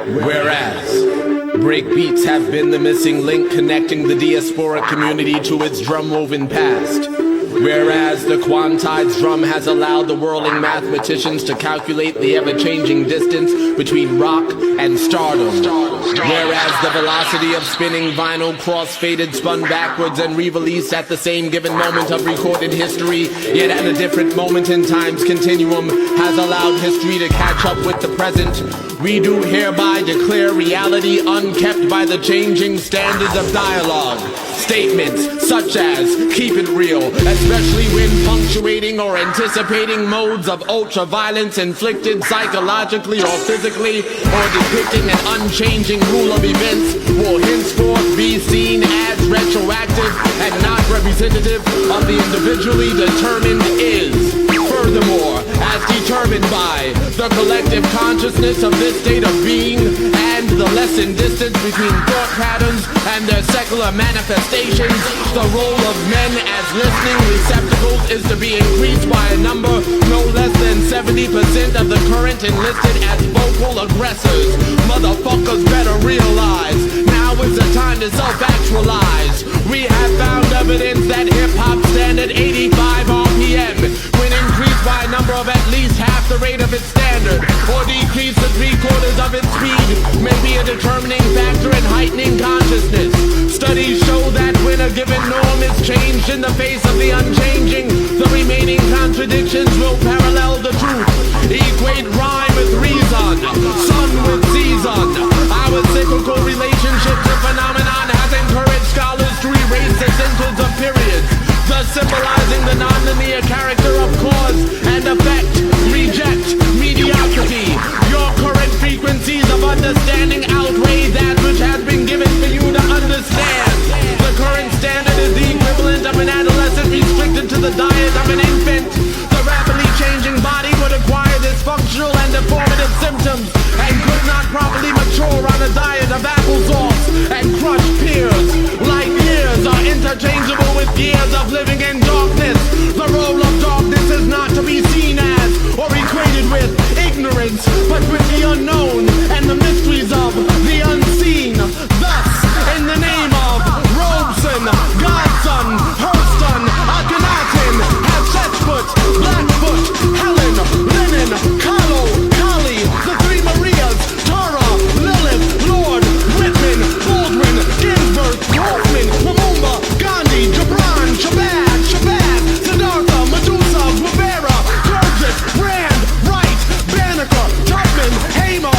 Whereas breakbeats have been the missing link connecting the diaspora community to its drum-woven past. Whereas the quantized drum has allowed the whirling mathematicians to calculate the ever-changing distance between rock and stardom. Whereas the velocity of spinning vinyl cross-faded, spun backwards and re-released at the same given moment of recorded history, yet at a different moment in time's continuum, has allowed history to catch up with the present. We do hereby declare reality unkept by the changing standards of dialogue. Statements such as, keep it real, especially when punctuating or anticipating modes of ultra-violence inflicted psychologically or physically, or depicting an unchanging rule of events, will henceforth be seen as retroactive and not representative of the individually determined is. Furthermore, as determined by the collective consciousness of this state of being and the lessened distance between thought patterns and their secular manifestations, the role of men as listening receptacles is to be increased by a number no less than 70% of the current enlisted as vocal aggressors. Motherfuckers better realize, now is the time to self-actualize. We have found evidence that hip-hop stand at 85 RPM when increased by a number of at least half the rate of its standard, or decreased to 3/4 of its speed, may be a determining factor in heightening consciousness. Studies show that when a given norm is changed in the face of the unchanging, the remaining contradictions will parallel the truth. Equate rhyme with reason, sun with season. Our cyclical relationship to phenomenon has encouraged scholars to erase the sentence of periods, thus symbolizing the non-linear character of cause and effect. Reject mediocrity. Your current frequencies of understanding outweigh that which has been given for you to understand. The current standard is the equivalent of an adolescent restricted to the diet of an infant. The rapidly changing body would acquire dysfunctional and deformative symptoms and could not properly mature on a diet of applesauce and crushed pears. Light years are interchangeable with years of living in darkness. The role of darkness is not to be seen as or equated with ignorance, but with the unknown and the mysteries of the unseen. Thus, in the name of Robeson, Godson, Hurston, Akhenaten, Hatshepsut, Blackfoot, Helen, Lennon, Kahlo, Kali, the three Marias, Tara, Lilith, Lord, Whitman, Baldwin, Ginsburg, Hoffman, Lumumba, Gandhi, Gibran, Shabazz, Siddhartha, Medusa, Rivera, Gurdjieff, Rand, Wright, Banneker, Tubman, Hamer,